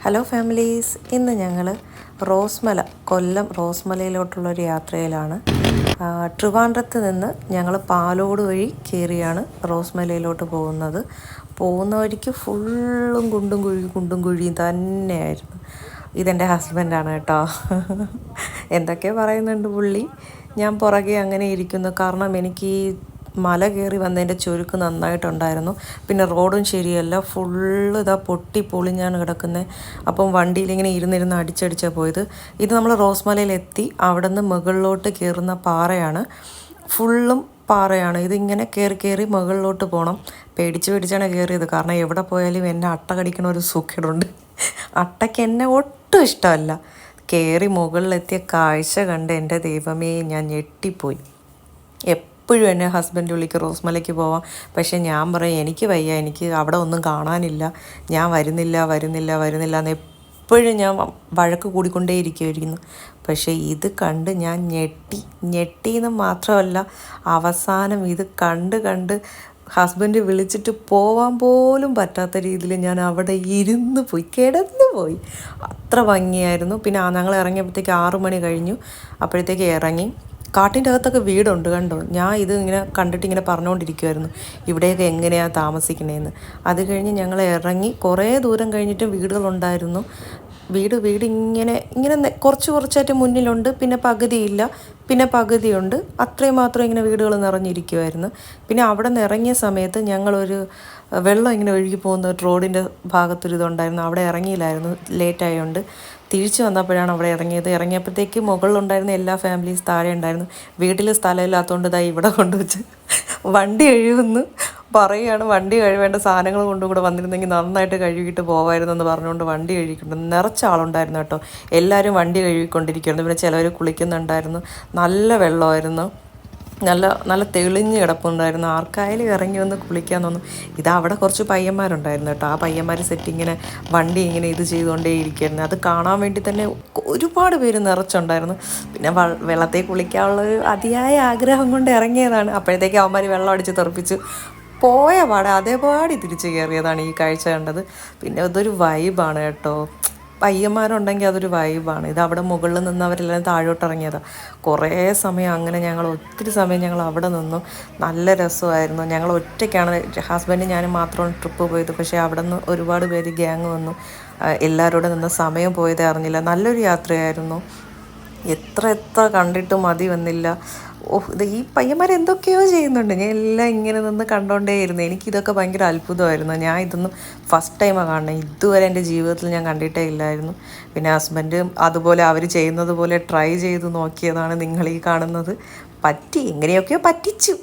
Hello families, ഇന്ന് ഞങ്ങൾ റോസ്മല കൊല്ലം റോസ്മലയിലോട്ടുള്ളൊരു യാത്രയിലാണ്. ട്രിവാൻഡ്രത്ത് നിന്ന് ഞങ്ങൾ പാലോട് വഴി കയറിയാണ് റോസ്മലയിലോട്ട് പോകുന്നത്. പോകുന്ന വഴിക്ക് ഫുള്ളും കുണ്ടും കുഴിയും തന്നെയായിരുന്നു. ഇതെൻ്റെ ഹസ്ബൻഡാണ് കേട്ടോ. എന്തൊക്കെ പറയുന്നുണ്ട് പുള്ളി. ഞാൻ പുറകെ അങ്ങനെ ഇരിക്കുന്നു. കാരണം എനിക്ക് ഈ മല കയറി വന്നതിൻ്റെ ചുരുക്ക് നന്നായിട്ടുണ്ടായിരുന്നു. പിന്നെ റോഡും ശരിയല്ല, ഫുള്ള് ഇതാ പൊട്ടി പൊളിഞ്ഞാണ് കിടക്കുന്നത്. അപ്പം വണ്ടിയിലിങ്ങനെ ഇരുന്നിരുന്ന് അടിച്ചടിച്ചാണ് പോയത്. ഇത് നമ്മൾ റോസ്മലയിലെത്തി. അവിടെ നിന്ന് മുകളിലോട്ട് കയറുന്ന പാറയാണ്, ഫുള്ളും പാറയാണ്. ഇതിങ്ങനെ കയറി മുകളിലോട്ട് പോകണം. പേടിച്ചാണ് കയറിയത്. കാരണം എവിടെ പോയാലും എന്നെ അട്ട കടിക്കണ ഒരു സുഖമുണ്ട്. അട്ടയ്ക്ക് എന്നെ ഒട്ടും ഇഷ്ടമല്ല. കയറി മുകളിലെത്തിയ കാഴ്ച കണ്ട് എൻ്റെ ദൈവമേ, ഞാൻ ഞെട്ടിപ്പോയി. എപ്പോഴും എന്നെ ഹസ്ബൻഡ് വിളിക്കും റോസ്മലയ്ക്ക് പോവാം. പക്ഷേ ഞാൻ പറയും എനിക്ക് വയ്യ, എനിക്ക് അവിടെ ഒന്നും കാണാനില്ല, ഞാൻ വരുന്നില്ല എന്ന് എപ്പോഴും ഞാൻ വഴക്ക് കൂടിക്കൊണ്ടേയിരിക്കുമായിരുന്നു. പക്ഷേ ഇത് കണ്ട് ഞാൻ ഞെട്ടിയെന്ന് മാത്രമല്ല, അവസാനം ഇത് കണ്ട് ഹസ്ബൻഡ് വിളിച്ചിട്ട് പോവാൻ പോലും പറ്റാത്ത രീതിയിൽ ഞാൻ അവിടെ കിടന്നു പോയി. അത്ര ഭംഗിയായിരുന്നു. പിന്നെ ഞങ്ങൾ ഇറങ്ങിയപ്പോഴത്തേക്ക് 6 മണി കഴിഞ്ഞു. അപ്പോഴത്തേക്ക് ഇറങ്ങി. കാട്ടിൻ്റെ അകത്തൊക്കെ വീടുണ്ട് കണ്ടോ. ഞാൻ ഇത് ഇങ്ങനെ കണ്ടിട്ട് ഇങ്ങനെ പറഞ്ഞുകൊണ്ടിരിക്കുമായിരുന്നു ഇവിടെയൊക്കെ എങ്ങനെയാണ് താമസിക്കണേന്ന്. അത് കഴിഞ്ഞ് ഞങ്ങൾ ഇറങ്ങി. കുറേ ദൂരം കഴിഞ്ഞിട്ടും വീടുകളുണ്ടായിരുന്നു. വീട് ഇങ്ങനെ കുറച്ചായിട്ട് മുന്നിലുണ്ട്, പിന്നെ പകുതിയില്ല, പിന്നെ പകുതിയുണ്ട്. അത്രയും മാത്രം ഇങ്ങനെ വീടുകൾ നിറഞ്ഞിരിക്കുമായിരുന്നു. പിന്നെ അവിടെ നിന്ന് ഇറങ്ങിയ സമയത്ത് ഞങ്ങളൊരു വെള്ളം ഇങ്ങനെ ഒഴുകി പോകുന്ന റോഡിൻ്റെ ഭാഗത്തൊരിതുണ്ടായിരുന്നു. അവിടെ ഇറങ്ങിയില്ലായിരുന്നു, ലേറ്റായതുകൊണ്ട്. തിരിച്ചു വന്നപ്പോഴാണ് അവിടെ ഇറങ്ങിയപ്പോഴത്തേക്ക് മുകളിലുണ്ടായിരുന്ന എല്ലാ ഫാമിലീസ് താഴെ ഉണ്ടായിരുന്നു. വീട്ടിൽ സ്ഥലമില്ലാത്തതുകൊണ്ട് ഇതാ ഇവിടെ കൊണ്ടുവച്ച് വണ്ടി കഴുകുന്നു പറയുകയാണ്. വണ്ടി കഴുകേണ്ട സാധനങ്ങൾ കൊണ്ടും കൂടെ വന്നിരുന്നെങ്കിൽ നന്നായിട്ട് കഴുകിയിട്ട് പോകാമായിരുന്നെന്ന് പറഞ്ഞുകൊണ്ട് വണ്ടി കഴുകിക്കൊണ്ട് നിറച്ച ആളുണ്ടായിരുന്നു കേട്ടോ. എല്ലാവരും വണ്ടി കഴുകിക്കൊണ്ടിരിക്കുകയായിരുന്നു. പിന്നെ ചിലവർ കുളിക്കുന്നുണ്ടായിരുന്നു. നല്ല വെള്ളമായിരുന്നു, നല്ല തെളിഞ്ഞ് കിടപ്പുണ്ടായിരുന്നു. ആർക്കായാലും ഇറങ്ങി വന്ന് കുളിക്കാൻ തോന്നും. അവിടെ കുറച്ച് പയ്യന്മാരുണ്ടായിരുന്നു കേട്ടോ. ആ പയ്യന്മാർ സെറ്റിങ്ങനെ വണ്ടി ഇങ്ങനെ ഇത് ചെയ്തുകൊണ്ടേ ഇരിക്കുമായിരുന്നു. അത് കാണാൻ വേണ്ടി തന്നെ ഒരുപാട് പേര് നിറച്ചുണ്ടായിരുന്നു. പിന്നെ വെള്ളത്തിൽ കുളിക്കാനുള്ളൊരു അതിയായ ആഗ്രഹം കൊണ്ട് ഇറങ്ങിയതാണ്. അപ്പോഴത്തേക്ക് അവന്മാർ വെള്ളം അടിച്ച് തെറിപ്പിച്ച് പോയ പാടെ അതേപാടി തിരിച്ച് കയറിയതാണ് ഈ കാഴ്ച കണ്ടത്. പിന്നെ അതൊരു വൈബാണ് കേട്ടോ. പയ്യന്മാരുണ്ടെങ്കിൽ അതൊരു വൈബാണ്. അവിടെ മുകളിൽ നിന്നവരെല്ലാം താഴോട്ട് ഇറങ്ങിയതാണ്. കുറേ സമയം അങ്ങനെ ഒത്തിരി സമയം ഞങ്ങൾ അവിടെ നിന്നു. നല്ല രസമായിരുന്നു. ഞങ്ങൾ ഒറ്റയ്ക്കാണ്, ഹസ്ബൻഡ് ഞാനും മാത്രമാണ് ട്രിപ്പ് പോയത്. പക്ഷേ അവിടെ നിന്ന് ഒരുപാട് പേര് ഗ്യാങ് വന്നു. എല്ലാവരോടും നിന്ന് സമയം പോയതേ അറിഞ്ഞില്ല. നല്ലൊരു യാത്രയായിരുന്നു. എത്ര കണ്ടിട്ടും മതി വന്നില്ല. ഈ പയ്യന്മാർ എന്തൊക്കെയോ ചെയ്യുന്നുണ്ട്. ഞാൻ എല്ലാം ഇങ്ങനെ നിന്ന് കണ്ടുകൊണ്ടേയിരുന്നു. എനിക്കിതൊക്കെ ഭയങ്കര അത്ഭുതമായിരുന്നു. ഞാൻ ഇതൊന്നും ഫസ്റ്റ് ടൈമാണ് കാണുന്നത്. ഇതുവരെ എൻ്റെ ജീവിതത്തിൽ ഞാൻ കണ്ടിട്ടേ ഇല്ലായിരുന്നു. പിന്നെ ഹസ്ബൻഡ് അതുപോലെ അവർ ചെയ്യുന്നത് പോലെ ട്രൈ ചെയ്ത് നോക്കിയതാണ് നിങ്ങൾ ഈ കാണുന്നത്. എങ്ങനെയൊക്കെയോ പറ്റിച്ചു.